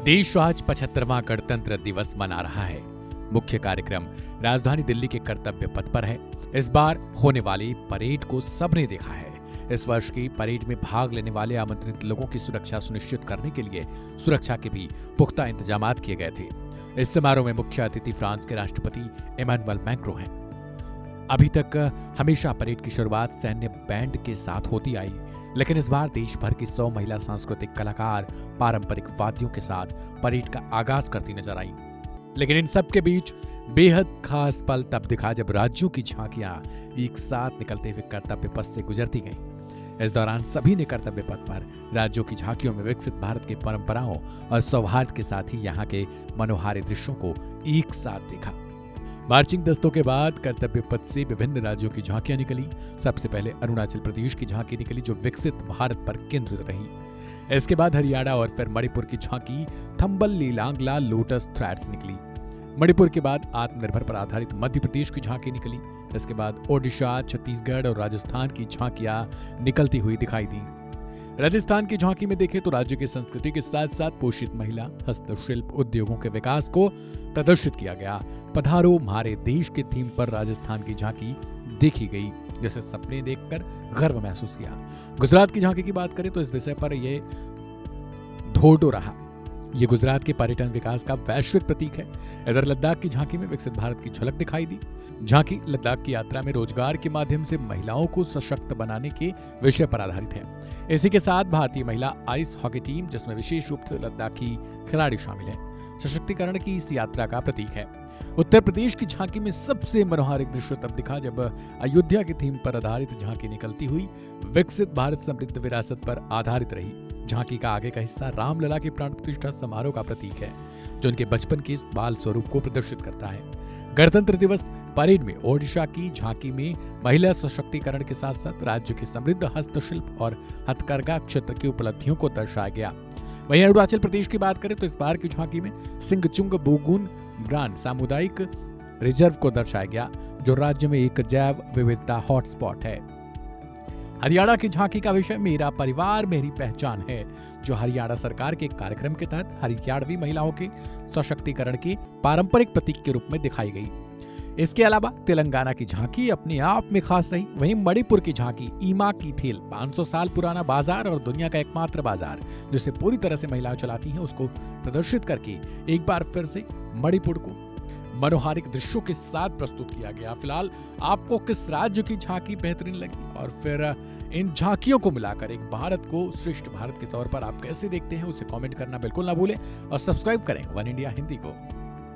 देश आज 75वां गणतंत्र दिवस मना रहा है। मुख्य कार्यक्रम राजधानी दिल्ली के कर्तव्य पथ पर है। इस बार होने वाली परेड को सबने देखा है। इस वर्ष की परेड में भाग लेने वाले आमंत्रित लोगों की सुरक्षा सुनिश्चित करने के लिए सुरक्षा के भी पुख्ता इंतजाम किए गए थे। इस समारोह में मुख्य अतिथि फ्रांस के राष्ट्रपति इमैनुअल मैक्रों हैं। अभी तक हमेशा परेड की शुरुआत सैन्य बैंड के साथ होती आई, लेकिन इस बार देश भर की 100 महिला सांस्कृतिक कलाकार पारंपरिक वाद्यों के साथ परेड का आगाज करती नजर आई। लेकिन इन सब के बीच बेहद खास पल तब दिखा जब राज्यों की झांकियां एक साथ निकलते हुए कर्तव्य पथ से गुजरती गईं। इस दौरान सभी ने कर्तव्य पथ पर राज्यों की झांकियों में विकसित भारत की परंपराओं और सौहार्द के साथ ही यहाँ के मनोहारी दृश्यों को एक साथ देखा। मार्चिंग दस्तों के बाद कर्तव्य पथ से विभिन्न राज्यों की झांकियां निकली। सबसे पहले अरुणाचल प्रदेश की झांकी निकली, जो विकसित भारत पर केंद्रित रही। इसके बाद हरियाणा और फिर मणिपुर की झांकी थंबल लीलांगला लोटस थ्रेड्स निकली। मणिपुर के बाद आत्मनिर्भर पर आधारित मध्य प्रदेश की झांकी निकली। इसके बाद ओडिशा, छत्तीसगढ़ और राजस्थान की झांकियां निकलती हुई दिखाई दी। राजस्थान की झांकी में देखें तो राज्य की संस्कृति के साथ साथ पोषित महिला हस्तशिल्प उद्योगों के विकास को प्रदर्शित किया गया। पधारो हमारे देश के थीम पर राजस्थान की झांकी देखी गई, जिसे सबने देखकर गर्व महसूस किया। गुजरात की झांकी की बात करें तो इस विषय पर यह धोडो रहा। ये गुजरात के पर्यटन विकास का वैश्विक प्रतीक है। इधर लद्दाख की झांकी में विकसित भारत की झलक दिखाई दी। झांकी लद्दाख की यात्रा में रोजगार के माध्यम से महिलाओं को सशक्त बनाने के विषय पर आधारित है। इसी के साथ भारतीय महिला आइस हॉकी टीम, जिसमें विशेष रूप से लद्दाखी खिलाड़ी शामिल हैं, सशक्तिकरण की इस यात्रा का प्रतीक है। उत्तर प्रदेश की झांकी में सबसे मनोहारिक दृश्य तब दिखा जब अयोध्या की थीम पर आधारित झांकी निकलती हुई विकसित भारत समृद्ध विरासत पर आधारित रही। झांकी का आगे का हिस्सा रामलला के प्राण प्रतिष्ठा समारोह का प्रतीक है, जो उनके बचपन के बाल स्वरूप को प्रदर्शित करता है। गणतंत्र दिवस परेड में ओडिशा की झांकी में महिला सशक्तिकरण के साथ साथ राज्य के समृद्ध हस्तशिल्प और हथकरघा क्षेत्र की उपलब्धियों को दर्शाया गया। वहीं अरुणाचल प्रदेश की बात करें तो इस बार की झांकी में सिंगचुंग बोगुन ग्रांड सामुदायिक रिजर्व को दर्शाया गया, जो राज्य में एक जैव विविधता हॉटस्पॉट है। हरियाणा की झांकी का विषय मेरा परिवार मेरी पहचान है, जो हरियाणा सरकार के कार्यक्रम के तहत हरियाणवी महिलाओं के सशक्तिकरण के पारंपरिक प्रतीक के रूप में दिखाई गई। इसके अलावा तेलंगाना की झांकी अपने आप में खास रही। वहीं मणिपुर की झांकी ईमा की थेल 500 साल पुराना बाजार और दुनिया का एकमात्र बाजार, जिसे पूरी तरह से महिलाएं चलाती हैं, उसको प्रदर्शित करके एक बार फिर से मणिपुर को मनोहारिक दृश्यों के साथ प्रस्तुत किया गया। फिलहाल आपको किस राज्य की झांकी बेहतरीन लगी, और फिर इन झांकियों को मिलाकर एक भारत को श्रेष्ठ भारत के तौर पर आप कैसे देखते हैं, उसे कमेंट करना बिल्कुल ना भूलें और सब्सक्राइब करें वन इंडिया हिंदी को।